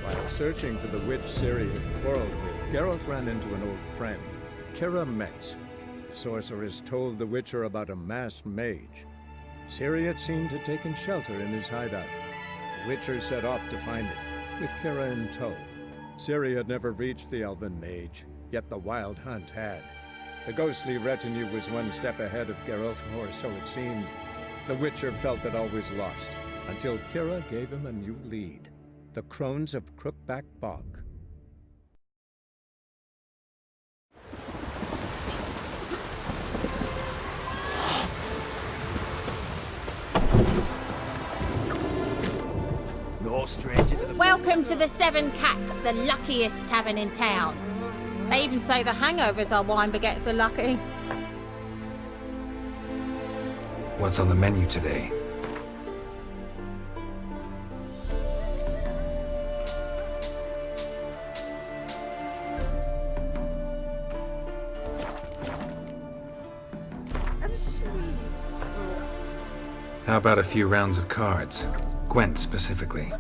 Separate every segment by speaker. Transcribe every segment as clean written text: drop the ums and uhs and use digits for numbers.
Speaker 1: While searching for the witch Ciri had quarreled with, Geralt ran into an old friend, Kira Metz. The sorceress told the Witcher about a masked mage. Ciri had seemed to have taken shelter in his hideout. The Witcher set off to find it, with Kira in tow. Ciri had never reached the elven mage, yet the wild hunt had. The ghostly retinue was one step ahead of Geralt, or so it seemed. The Witcher felt that all was lost, until Kira gave him a new lead. The Crones of Crookback Bog.
Speaker 2: No stranger to the...
Speaker 3: Welcome to the Seven Cats, the luckiest tavern in town. They even say the hangovers our wine baguettes are lucky.
Speaker 2: What's on the menu today? How about a few rounds of cards? Gwent specifically.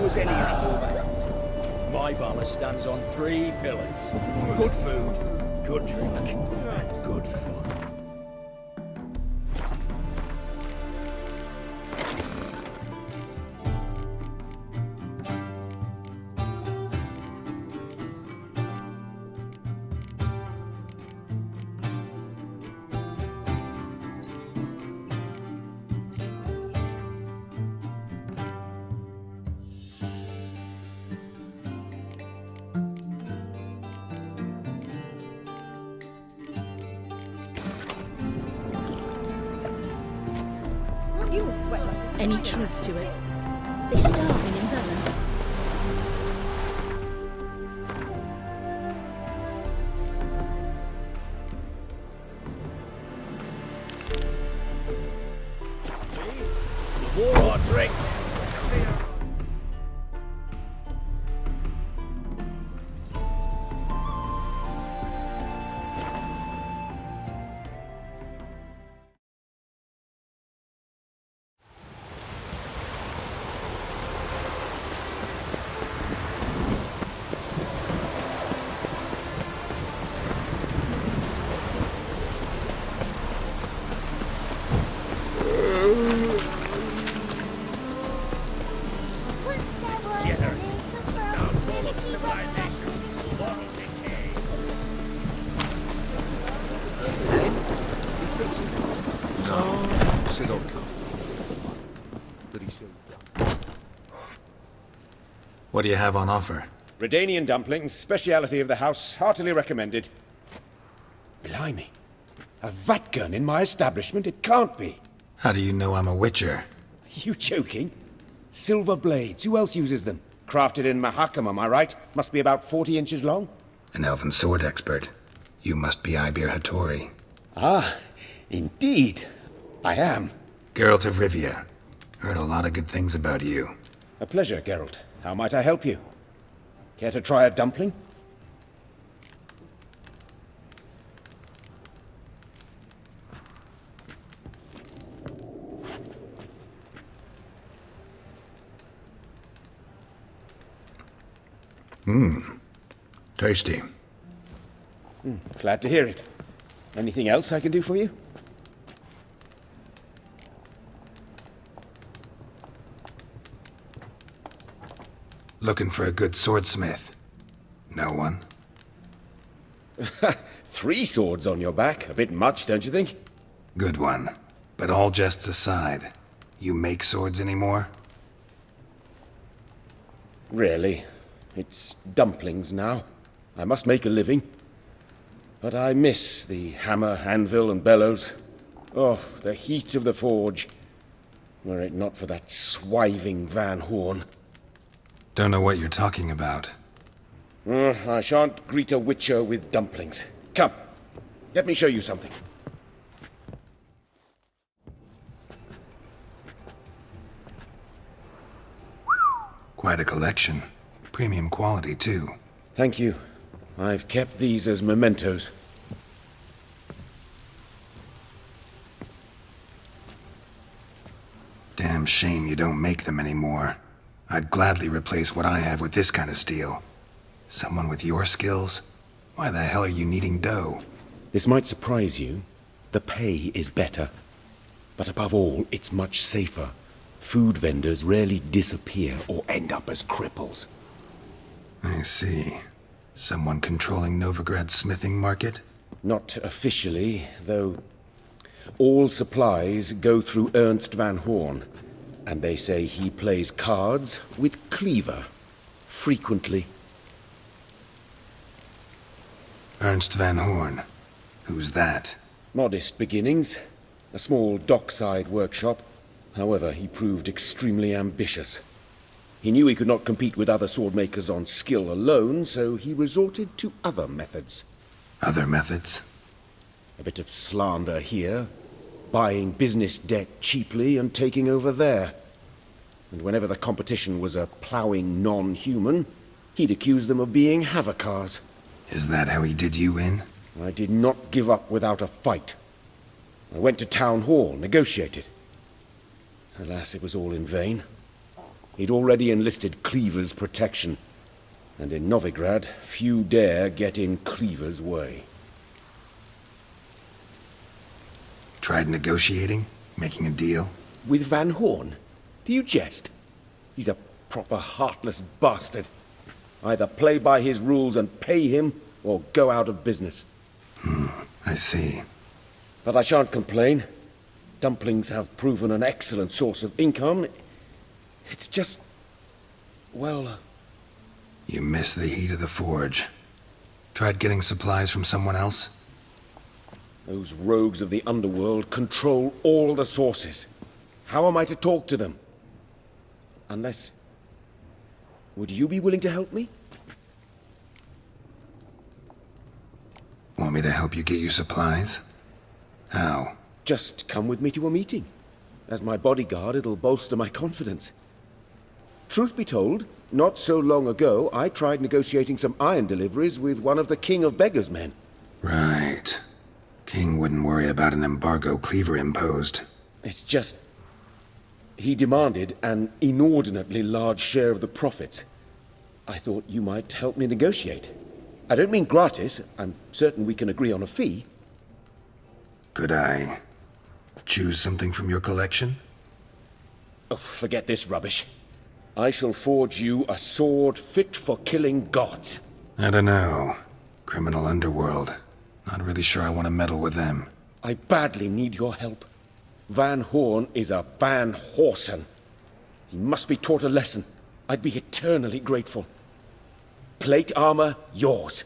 Speaker 4: was any hangover.
Speaker 5: My Valor stands on 3 pillars. Good food, good drink, and good fun.
Speaker 6: You will sweat like a spider. Any truth to it? They're starving in Velen.
Speaker 5: More or drink.
Speaker 2: What do you have on offer?
Speaker 7: Redanian dumplings, speciality of the house, heartily recommended. Blimey. A vatgun in my establishment? It can't be.
Speaker 2: How do you know I'm a witcher?
Speaker 7: Are you joking? Silver blades, who else uses them? Crafted in Mahakam, am I right? Must be about 40 inches long?
Speaker 2: An elven sword expert. You must be Ibir Hattori.
Speaker 7: Ah, indeed. I am.
Speaker 2: Geralt of Rivia. Heard a lot of good things about you.
Speaker 7: A pleasure, Geralt. How might I help you? Care to try a dumpling?
Speaker 2: Tasty.
Speaker 7: Glad to hear it. Anything else I can do for you?
Speaker 2: Looking for a good swordsmith. No one?
Speaker 7: 3 swords on your back. A bit much, don't you think?
Speaker 2: Good one. But all jests aside, you make swords anymore?
Speaker 7: Really. It's dumplings now. I must make a living. But I miss the hammer, anvil, and bellows. Oh, the heat of the forge. Were it not for that swiving Van Horn.
Speaker 2: Don't know what you're talking about.
Speaker 7: I shan't greet a witcher with dumplings. Come, let me show you something.
Speaker 2: Quite a collection. Premium quality, too.
Speaker 7: Thank you. I've kept these as mementos.
Speaker 2: Damn shame you don't make them anymore. I'd gladly replace what I have with this kind of steel. Someone with your skills? Why the hell are you needing dough?
Speaker 7: This might surprise you. The pay is better. But above all, it's much safer. Food vendors rarely disappear or end up as cripples.
Speaker 2: I see. Someone controlling Novigrad's smithing market?
Speaker 7: Not officially, though all supplies go through Ernst Van Horn. And they say he plays cards with Cleaver. Frequently.
Speaker 2: Ernst Van Horn. Who's that?
Speaker 7: Modest beginnings. A small dockside workshop. However, he proved extremely ambitious. He knew he could not compete with other swordmakers on skill alone, so he resorted to other methods.
Speaker 2: Other methods?
Speaker 7: A bit of slander here, buying business debt cheaply and taking over there. And whenever the competition was a ploughing non-human, he'd accuse them of being Havocars.
Speaker 2: Is that how he did you in?
Speaker 7: I did not give up without a fight. I went to Town Hall, negotiated. Alas, it was all in vain. He'd already enlisted Cleaver's protection. And in Novigrad, few dare get in Cleaver's way.
Speaker 2: Tried negotiating? Making a deal?
Speaker 7: With Van Horn? Do you jest? He's a proper heartless bastard. Either play by his rules and pay him, or go out of business.
Speaker 2: I see.
Speaker 7: But I shan't complain. Dumplings have proven an excellent source of income. It's just... well...
Speaker 2: You miss the heat of the forge. Tried getting supplies from someone else?
Speaker 7: Those rogues of the underworld control all the sources. How am I to talk to them? Unless... Would you be willing to help me?
Speaker 2: Want me to help you get you supplies? How?
Speaker 7: Just come with me to a meeting. As my bodyguard, it'll bolster my confidence. Truth be told, not so long ago, I tried negotiating some iron deliveries with one of the King of Beggars' men.
Speaker 2: Right. King wouldn't worry about an embargo Cleaver imposed.
Speaker 7: It's just... he demanded an inordinately large share of the profits. I thought you might help me negotiate. I don't mean gratis. I'm certain we can agree on a fee.
Speaker 2: Could I choose something from your collection?
Speaker 7: Oh, forget this rubbish. I shall forge you a sword fit for killing gods.
Speaker 2: I don't know. Criminal underworld. Not really sure I want to meddle with them.
Speaker 7: I badly need your help. Van Horn is a Van Horsen. He must be taught a lesson. I'd be eternally grateful. Plate armor, yours.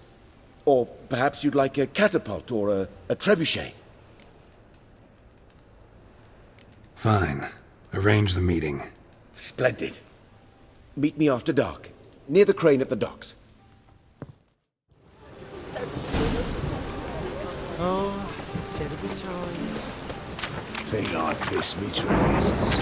Speaker 7: Or perhaps you'd like a catapult or a trebuchet.
Speaker 2: Fine. Arrange the meeting.
Speaker 7: Splendid. Meet me after dark, near the crane at the docks.
Speaker 6: Oh, terrible times.
Speaker 4: Think I pissed me trousers.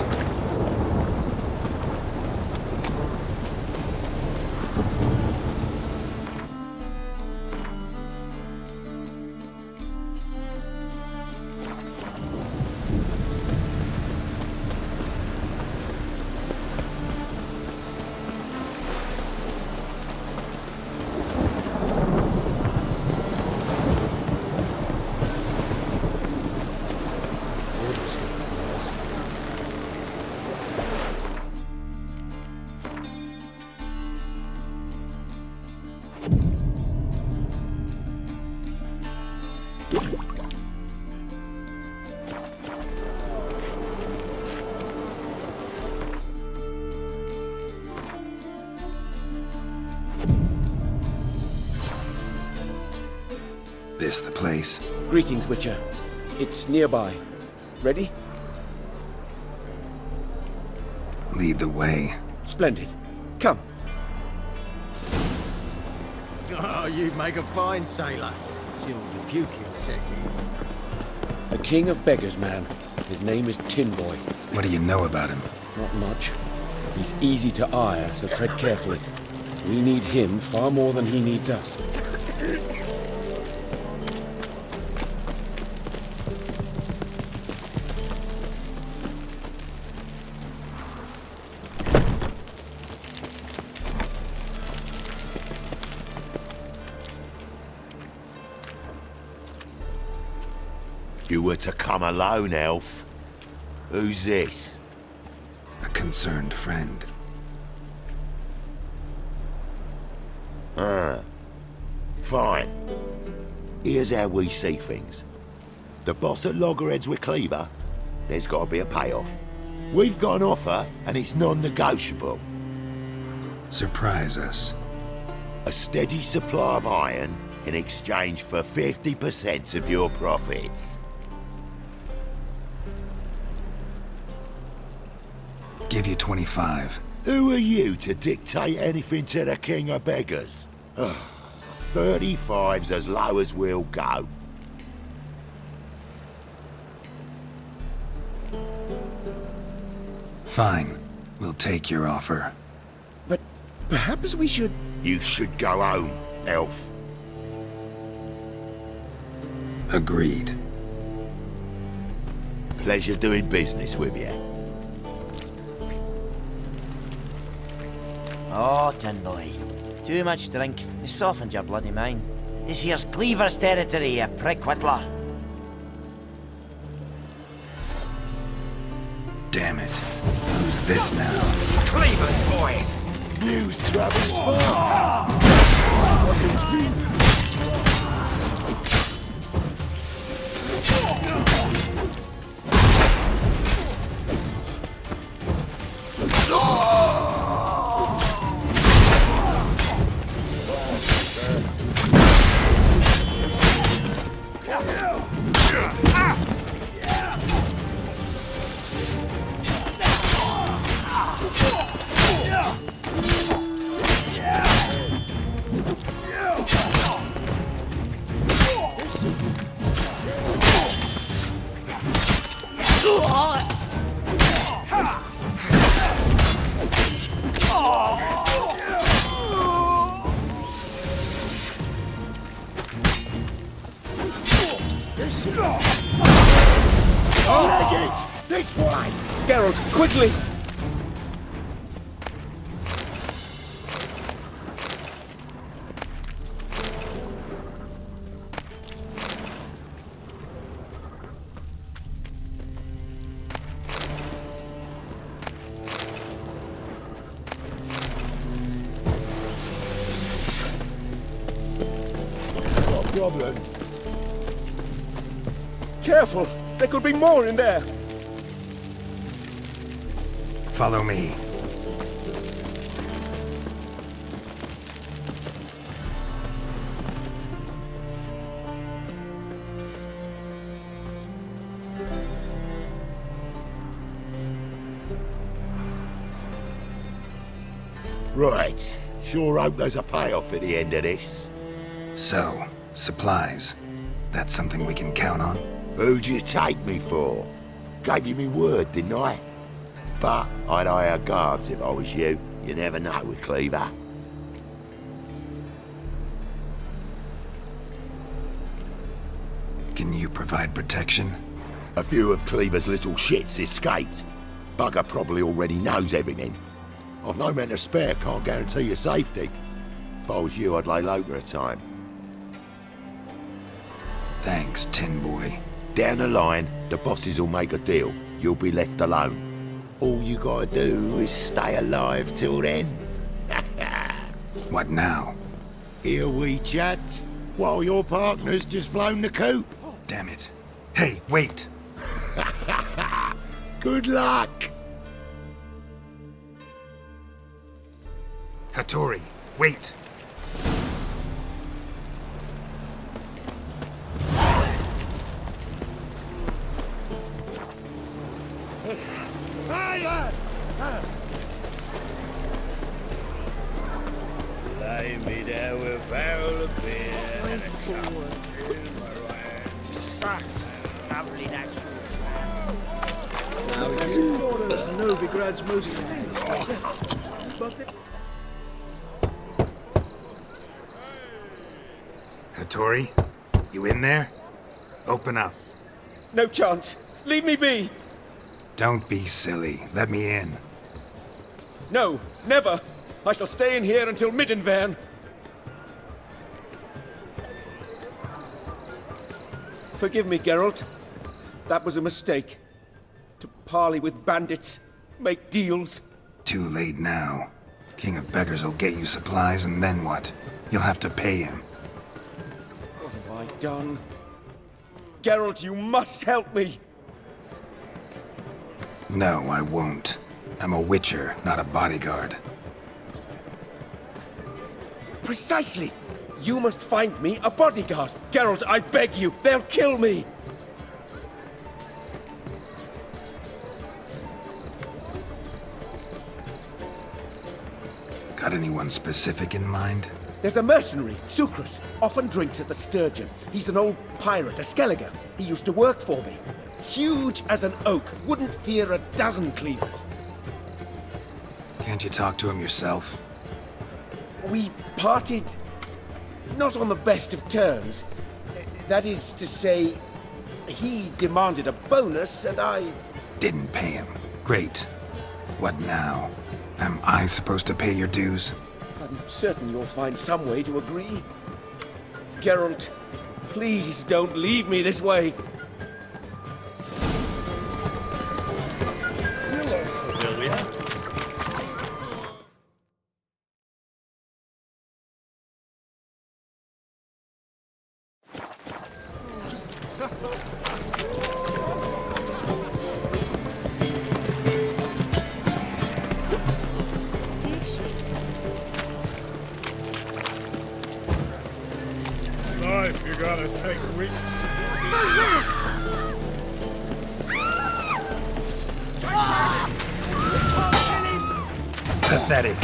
Speaker 2: This the place?
Speaker 7: Greetings, Witcher. It's nearby. Ready?
Speaker 2: Lead the way.
Speaker 7: Splendid. Come.
Speaker 5: Oh, you make a fine sailor. Till the puking set in.
Speaker 7: The King of Beggars' man. His name is Tin Boy.
Speaker 2: What do you know about him?
Speaker 7: Not much. He's easy to ire, so tread carefully. We need him far more than he needs us.
Speaker 4: You were to come alone, elf. Who's this?
Speaker 2: A concerned friend.
Speaker 4: Fine. Here's how we see things. The boss at Loggerheads with Cleaver, there's got to be a payoff. We've got an offer, and it's non-negotiable.
Speaker 2: Surprise us.
Speaker 4: A steady supply of iron in exchange for 50% of your profits.
Speaker 2: Give you 25.
Speaker 4: Who are you to dictate anything to the King of Beggars? 35's as low as we'll go.
Speaker 2: Fine. We'll take your offer.
Speaker 7: But perhaps we should...
Speaker 4: You should go home, elf.
Speaker 2: Agreed.
Speaker 4: Pleasure doing business with you.
Speaker 8: Oh, tin boy. Too much drink has softened your bloody mind. This here's Cleaver's territory, you prick whittler.
Speaker 2: Damn it. Who's this now?
Speaker 4: Cleaver's boys! News travels fast!
Speaker 7: This way! Geralt, quickly!
Speaker 4: Got a problem?
Speaker 7: Careful! There could be more in there!
Speaker 2: Follow me.
Speaker 4: Right. Sure hope there's a payoff at the end of this.
Speaker 2: So, supplies. That's something we can count on?
Speaker 4: Who'd you take me for? Gave you me word, didn't I? But I'd hire guards if I was you. You never know with Cleaver.
Speaker 2: Can you provide protection?
Speaker 4: A few of Cleaver's little shits escaped. Bugger probably already knows everything. I've no men to spare, can't guarantee your safety. If I was you, I'd lay low for a time.
Speaker 2: Thanks, Tin Boy.
Speaker 4: Down the line, the bosses will make a deal. You'll be left alone. All you gotta do is stay alive till then.
Speaker 2: What now?
Speaker 4: Here we chat, while your partner's just flown the coop.
Speaker 2: Damn it. Hey, wait!
Speaker 4: Good luck!
Speaker 2: Hattori, wait!
Speaker 5: Lay me down with a barrel of beer and a cup of such lovely natural
Speaker 9: Now, it is Flora's Novigrad's most famous fighter, but the...
Speaker 2: Hattori, you in there? Open up.
Speaker 7: No chance! Leave me be!
Speaker 2: Don't be silly. Let me in.
Speaker 7: No, never! I shall stay in here until Middenvern. Forgive me, Geralt. That was a mistake. To parley with bandits, make deals.
Speaker 2: Too late now. King of Beggars will get you supplies, and then what? You'll have to pay him.
Speaker 7: What have I done? Geralt, you must help me!
Speaker 2: No, I won't. I'm a witcher, not a bodyguard.
Speaker 7: Precisely! You must find me a bodyguard. Geralt, I beg you, they'll kill me!
Speaker 2: Got anyone specific in mind?
Speaker 7: There's a mercenary, Sucrus, often drinks at the Sturgeon. He's an old pirate, a Skelliger. He used to work for me. Huge as an oak, wouldn't fear a dozen cleavers.
Speaker 2: Can't you talk to him yourself?
Speaker 7: We parted not on the best of terms. That is to say, he demanded a bonus and I...
Speaker 2: Didn't pay him. Great. What now? Am I supposed to pay your dues?
Speaker 7: I'm certain you'll find some way to agree. Geralt, please don't leave me this way.
Speaker 5: Hello, familiar.
Speaker 1: Life, you gotta take risks.
Speaker 2: Pathetic.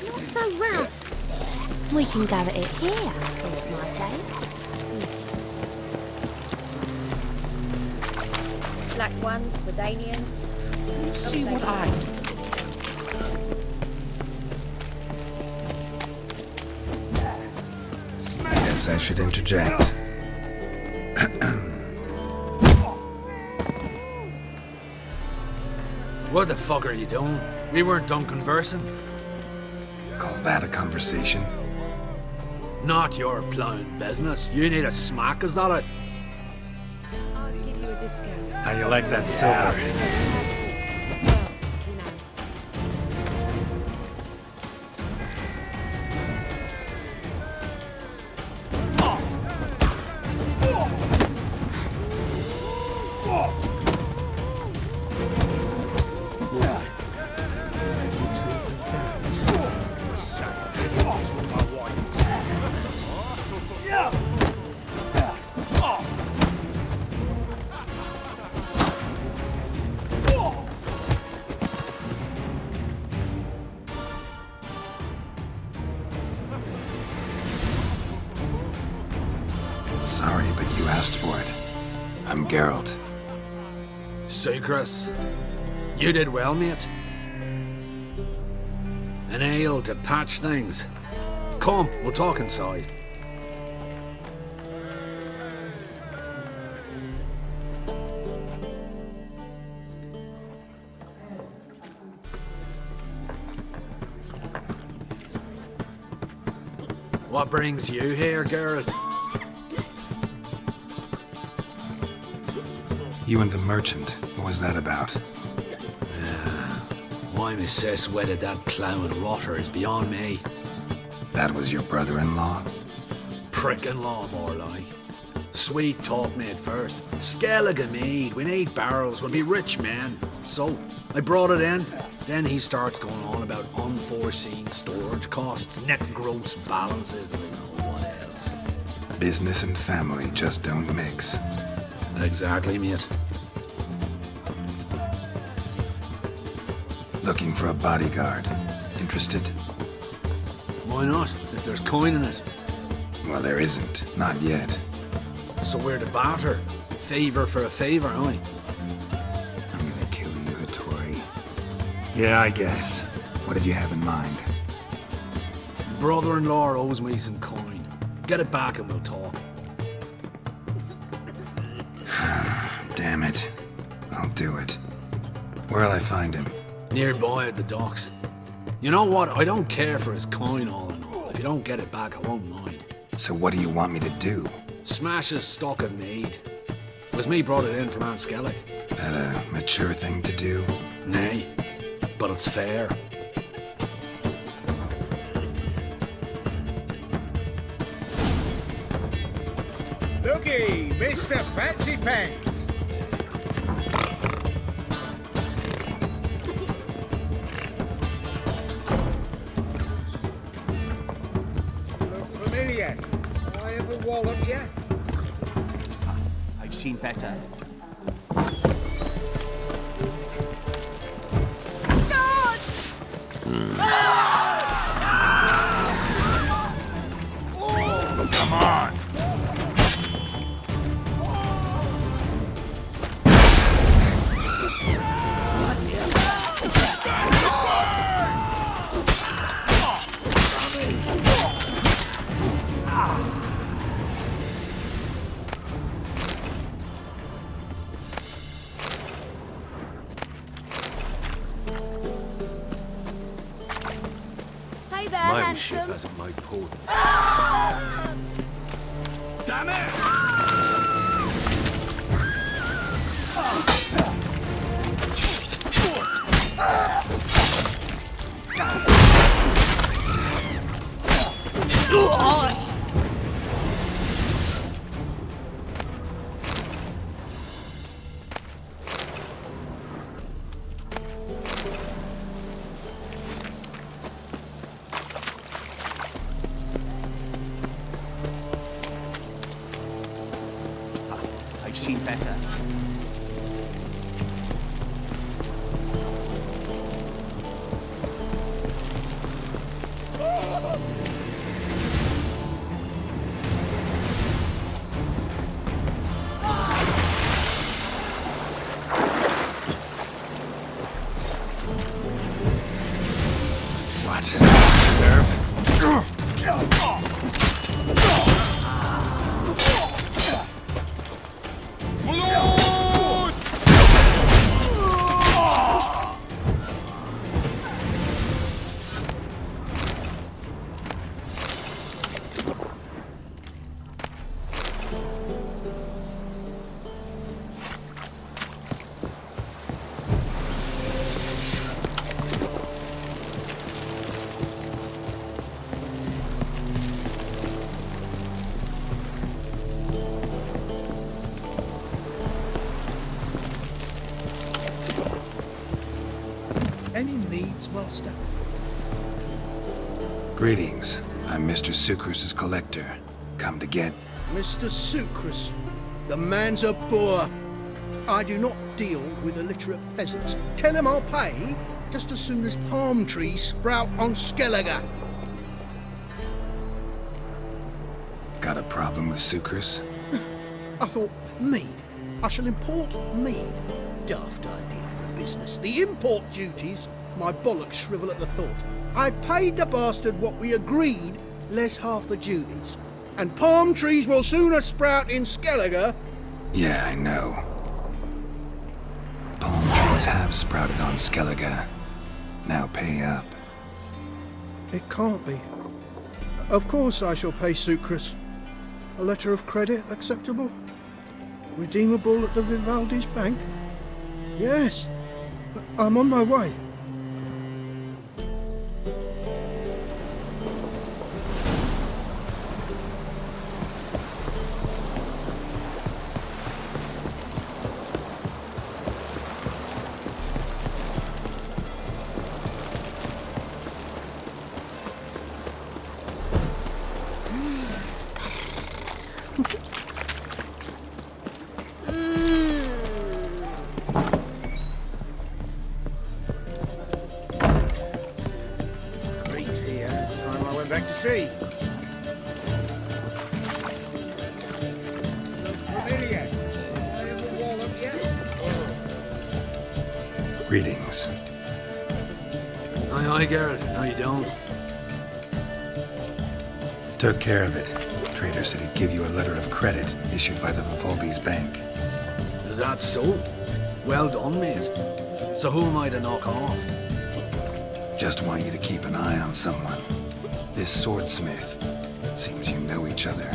Speaker 3: Not so rough. We can go at it here, at my place.
Speaker 6: Black ones, Redanians.
Speaker 8: See what I do.
Speaker 2: Guess I should interject.
Speaker 10: What the fuck are you doing? We weren't done conversing.
Speaker 2: Call that a conversation?
Speaker 10: Not your plowing business. You need a smack us at it.
Speaker 6: I'll give you a discount.
Speaker 2: How you like that silver? Sorry, but you asked for it. I'm Geralt.
Speaker 10: Chris, you did well, mate. An ale to patch things. Come, we'll talk inside. What brings you here, Geralt?
Speaker 2: You and the merchant. What was that about?
Speaker 10: Why my sis wedded that ploughing rotter is beyond me.
Speaker 2: That was your brother-in-law?
Speaker 10: Prick-in-law, more like. Sweet talk made first. Skellige mead. We need barrels. We'll be rich men. So, I brought it in. Then he starts going on about unforeseen storage costs, net gross balances, and I don't know what else.
Speaker 2: Business and family just don't mix.
Speaker 10: Exactly, mate.
Speaker 2: Looking for a bodyguard. Interested?
Speaker 10: Why not, if there's coin in it?
Speaker 2: Well, there isn't. Not yet.
Speaker 10: So we're to barter. Favour for a favour, aye?
Speaker 2: I'm gonna kill you, Hattori. Yeah, I guess. What did you have in mind?
Speaker 10: Brother-in-law owes me some coin. Get it back and we'll talk.
Speaker 2: Damn it. I'll do it. Where'll I find him?
Speaker 10: Nearby at the docks. You know what? I don't care for his coin all in all. If you don't get it back, I won't mind.
Speaker 2: So what do you want me to do?
Speaker 10: Smash his stock of mead. It was me brought it in from Aunt Skellig.
Speaker 2: That a mature thing to do?
Speaker 10: Nay, but it's fair.
Speaker 5: Looky, Mr. Fancy Pants. Look familiar. I have a wallop yet?
Speaker 11: I've seen better.
Speaker 3: Go!
Speaker 6: there,
Speaker 5: My own ship
Speaker 6: handsome.
Speaker 5: hasn't made port.
Speaker 10: Damn it!
Speaker 11: I've seen better.
Speaker 2: What? Serve?
Speaker 9: Any needs, Master?
Speaker 2: Greetings. I'm Mr. Sucrus's collector. Come to get...
Speaker 9: Mr. Sucrus, the man's a boor. I do not deal with illiterate peasants. Tell him I'll pay just as soon as palm trees sprout on Skellige.
Speaker 2: Got a problem with Sucrus?
Speaker 9: I thought, mead. I shall import mead. Daft idea for a business. The import duties, my bollocks shrivel at the thought. I paid the bastard what we agreed, less half the duties. And palm trees will sooner sprout in Skellige.
Speaker 2: Yeah, I know. Palm trees have sprouted on Skellige. Now pay up.
Speaker 9: It can't be. Of course I shall pay Sucrus. A letter of credit acceptable? Redeemable at the Vivaldi's bank? Yes. I'm on my way.
Speaker 10: Greeks here. Time I went back to sea. Familiar. I have a wall up yet?
Speaker 2: Greetings.
Speaker 10: Aye, Geralt. No, you don't.
Speaker 2: Took care of it. Trader said he'd give you a letter of credit issued by the Vivaldi's bank.
Speaker 10: Is that so? Well done, mate. So who am I to knock off?
Speaker 2: Just want you to keep an eye on someone. This swordsmith. Seems you know each other.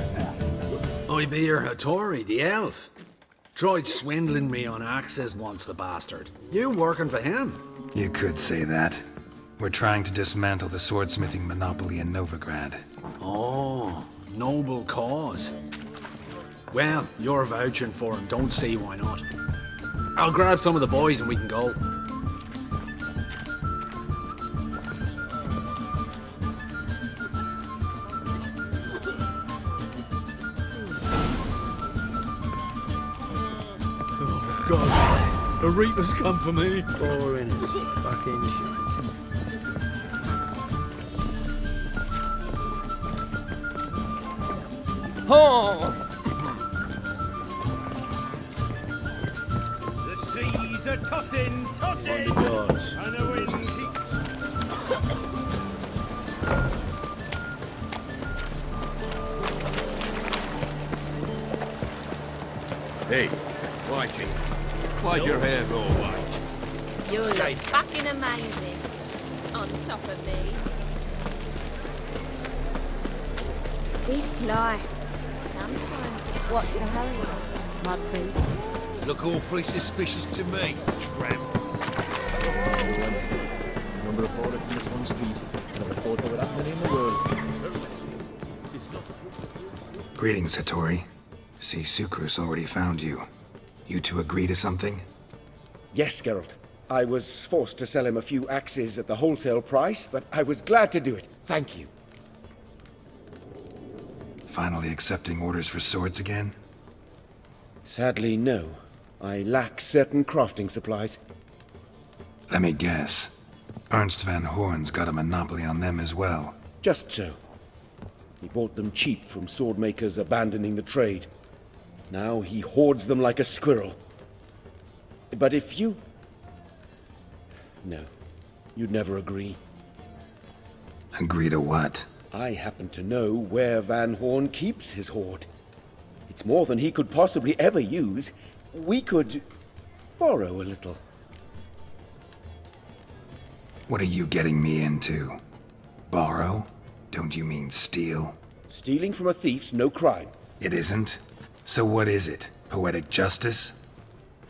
Speaker 10: I be your Hattori, the elf. Tried swindling me on axes once, the bastard. You working for him?
Speaker 2: You could say that. We're trying to dismantle the swordsmithing monopoly in Novigrad.
Speaker 10: Oh, noble cause. Well, you're vouching for him. Don't see why not. I'll grab some of the boys and we can go.
Speaker 9: Oh, God. The Reaper's come for me.
Speaker 5: Boring as fucking shit. The seas are tossing, tossing!
Speaker 4: On the yards.
Speaker 5: And the wind keeps... Hey, Whitey. Why'd your hair go white?
Speaker 6: You look fucking amazing. On top of me. This life. Sometimes it's what's the hurry, Mudboo.
Speaker 11: Look awfully suspicious to me, tramp.
Speaker 12: The number of audits in this one street. Never thought there were that many in the world.
Speaker 2: Greetings, Hattori. See, Sucrus already found you. You two agree to something?
Speaker 7: Yes, Geralt. I was forced to sell him a few axes at the wholesale price, but I was glad to do it. Thank you.
Speaker 2: Finally accepting orders for swords again?
Speaker 7: Sadly, no. I lack certain crafting supplies.
Speaker 2: Let me guess. Ernst van Horn's got a monopoly on them as well.
Speaker 7: Just so. He bought them cheap from sword makers abandoning the trade. Now he hoards them like a squirrel. But if you... No, you'd never agree.
Speaker 2: Agree to what?
Speaker 7: I happen to know where Van Horn keeps his hoard. It's more than he could possibly ever use. We could borrow a little.
Speaker 2: What are you getting me into? Borrow? Don't you mean steal?
Speaker 7: Stealing from a thief's no crime.
Speaker 2: It isn't? So what is it? Poetic justice?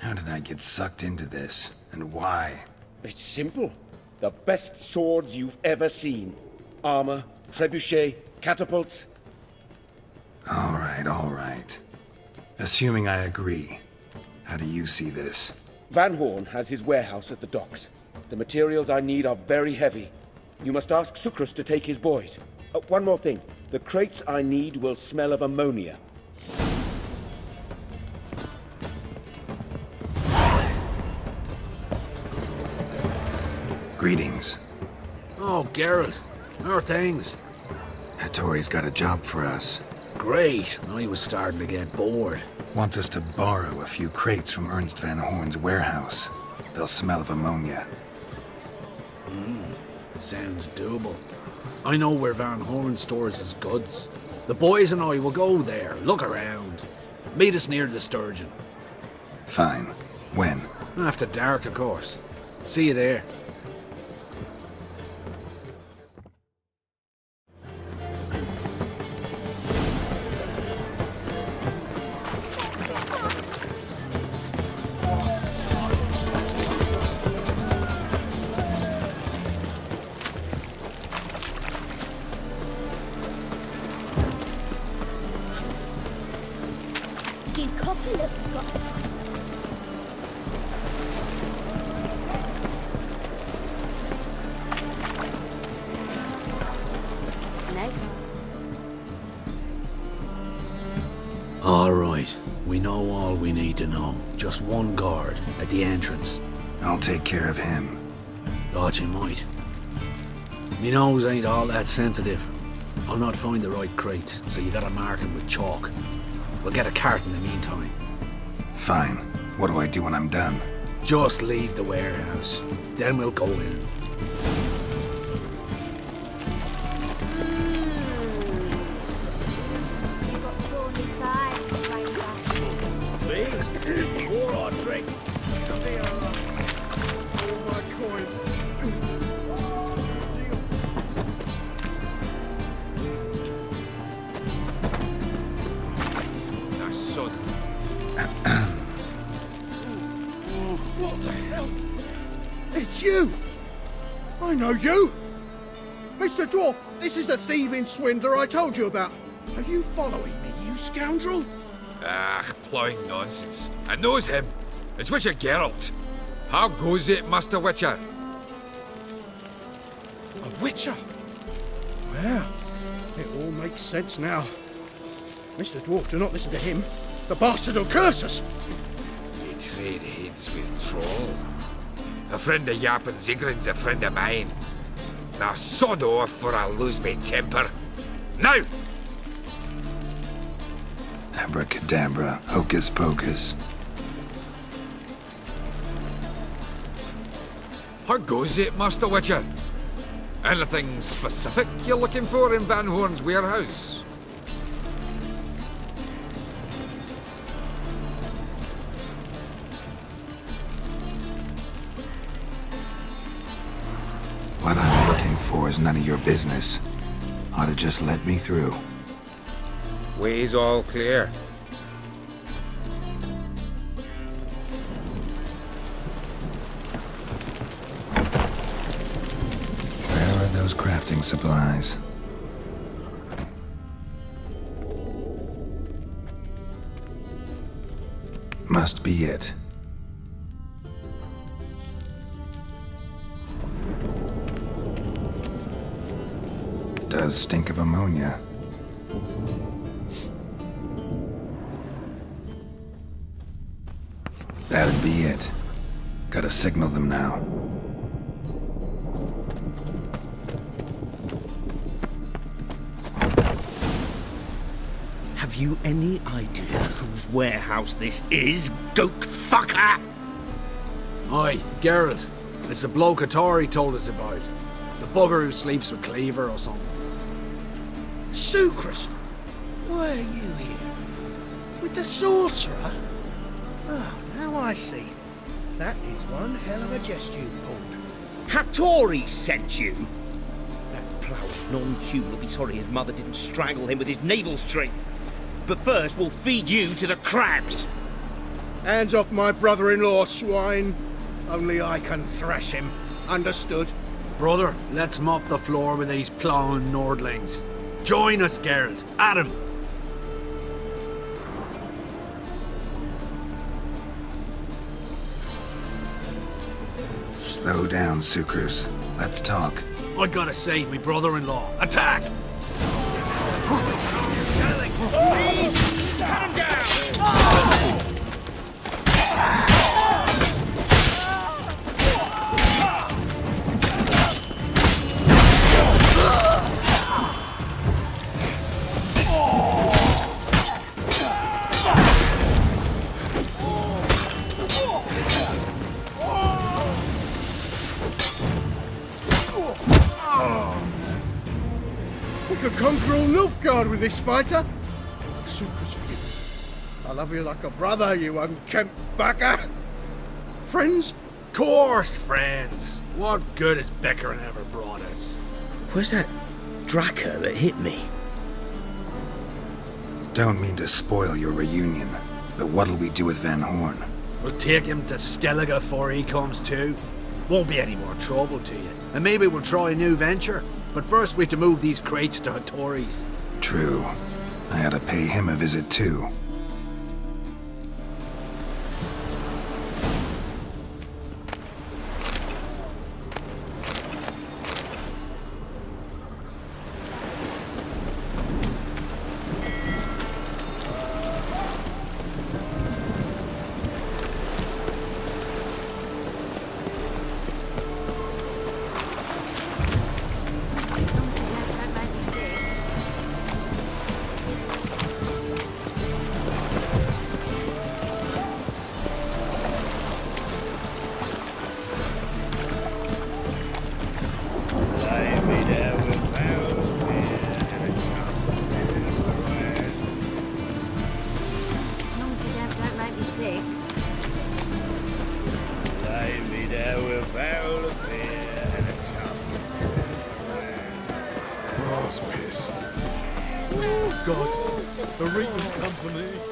Speaker 2: How did I get sucked into this? And why?
Speaker 7: It's simple. The best swords you've ever seen. Armor, trebuchet, catapults.
Speaker 2: All right. Assuming I agree, how do you see this?
Speaker 7: Van Horn has his warehouse at the docks. The materials I need are very heavy. You must ask Sucrus to take his boys. One more thing. The crates I need will smell of ammonia.
Speaker 2: Greetings.
Speaker 10: Oh, Geralt. How are things?
Speaker 2: Hattori's got a job for us.
Speaker 10: Great. I was starting to get bored.
Speaker 2: Wants us to borrow a few crates from Ernst van Horn's warehouse. They'll smell of ammonia.
Speaker 10: Sounds doable. I know where Van Horn stores his goods. The boys and I will go there, look around. Meet us near the Sturgeon.
Speaker 2: Fine. When?
Speaker 10: After dark, of course. See you there. All right. We know all we need to know. Just one guard at the entrance.
Speaker 2: I'll take care of him.
Speaker 10: Thought you might. Me nose ain't all that sensitive. I'll not find the right crates, so you gotta mark 'em with chalk. We'll get a cart in the meantime.
Speaker 2: Fine. What do I do when I'm done?
Speaker 10: Just leave the warehouse. Then we'll go in.
Speaker 5: More on drink. Oh, my coin.
Speaker 11: Now, son.
Speaker 9: What the hell? It's you! I know you! Mr. Dwarf, this is the thieving swindler I told you about. Are you following me, you scoundrel?
Speaker 13: Ah, ploughing nonsense. I knows him. It's Witcher Geralt. How goes it, Master Witcher?
Speaker 9: A witcher? Well, it all makes sense now. Mr. Dwarf, do not listen to him. The bastard will curse us.
Speaker 13: You trade heads with Troll. A friend of Yappin Zigrin's a friend of mine. Now sod off or I'll lose my temper. Now!
Speaker 2: Abracadabra, hocus pocus.
Speaker 13: How goes it, Master Witcher? Anything specific you're looking for in Van Horn's warehouse?
Speaker 2: What I'm looking for is none of your business. Ought to just let me through.
Speaker 13: Way's all clear.
Speaker 2: Where are those crafting supplies? Must be it. Does stink of ammonia. That'd be it. Gotta signal them now.
Speaker 14: Have you any idea whose warehouse this is, goat fucker?
Speaker 10: Aye, Geralt. It's the bloke Atari told us about. The bugger who sleeps with Cleaver or something.
Speaker 9: Sucrus, why are you here? With the sorcerer? Oh, now I see. That is one hell of a jest you pulled.
Speaker 14: Hattori sent you? That proud non-Jew will be sorry his mother didn't strangle him with his navel string. But first, we'll feed you to the crabs.
Speaker 9: Hands off my brother-in-law, swine. Only I can thrash him. Understood?
Speaker 10: Brother, let's mop the floor with these plowing Nordlings. Join us, Geralt. Adam.
Speaker 2: Slow down, Sucrus. Let's talk.
Speaker 10: I gotta save me brother-in-law. Attack!
Speaker 14: Cut him down!
Speaker 9: We could conquer all Nilfgaard with this fighter. Sucrus, I love you like a brother, you unkempt bugger. Friends?
Speaker 10: Course, friends. What good has Beckerin ever brought us?
Speaker 14: Where's that Draka that hit me?
Speaker 2: Don't mean to spoil your reunion, but what'll we do with Van Horn?
Speaker 10: We'll take him to Skellige before he comes to. Won't be any more trouble to you. And maybe we'll try a new venture. But first we have to move these crates to Hattori's.
Speaker 2: True. I had to pay him a visit too.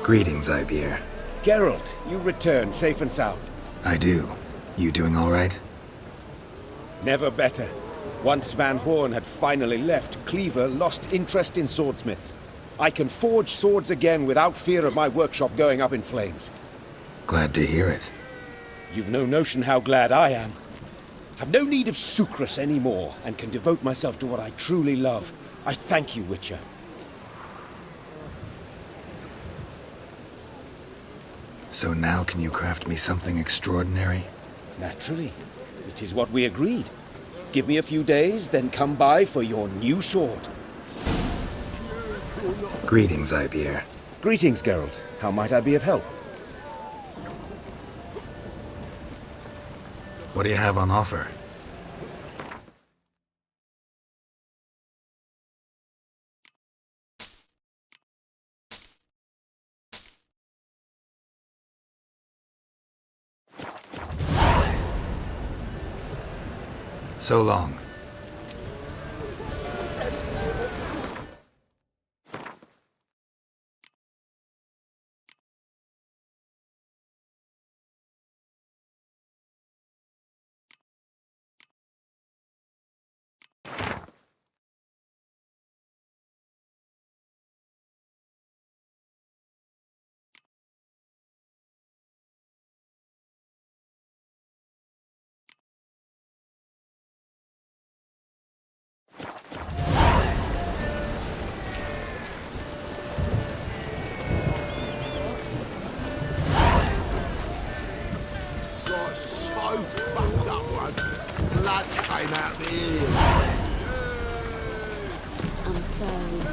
Speaker 2: Greetings, Ibeer.
Speaker 7: Geralt, you return safe and sound.
Speaker 2: I do. You doing all right?
Speaker 7: Never better. Once Van Horn had finally left, Cleaver lost interest in swordsmiths. I can forge swords again without fear of my workshop going up in flames.
Speaker 2: Glad to hear it.
Speaker 7: You've no notion how glad I am. I've no need of Sucrus anymore, and can devote myself to what I truly love. I thank you, Witcher.
Speaker 2: So now can you craft me something extraordinary?
Speaker 7: Naturally. It is what we agreed. Give me a few days, then come by for your new sword.
Speaker 2: Greetings, Ibeer.
Speaker 7: Greetings, Geralt. How might I be of help?
Speaker 2: What do you have on offer? So long.
Speaker 6: unfurled.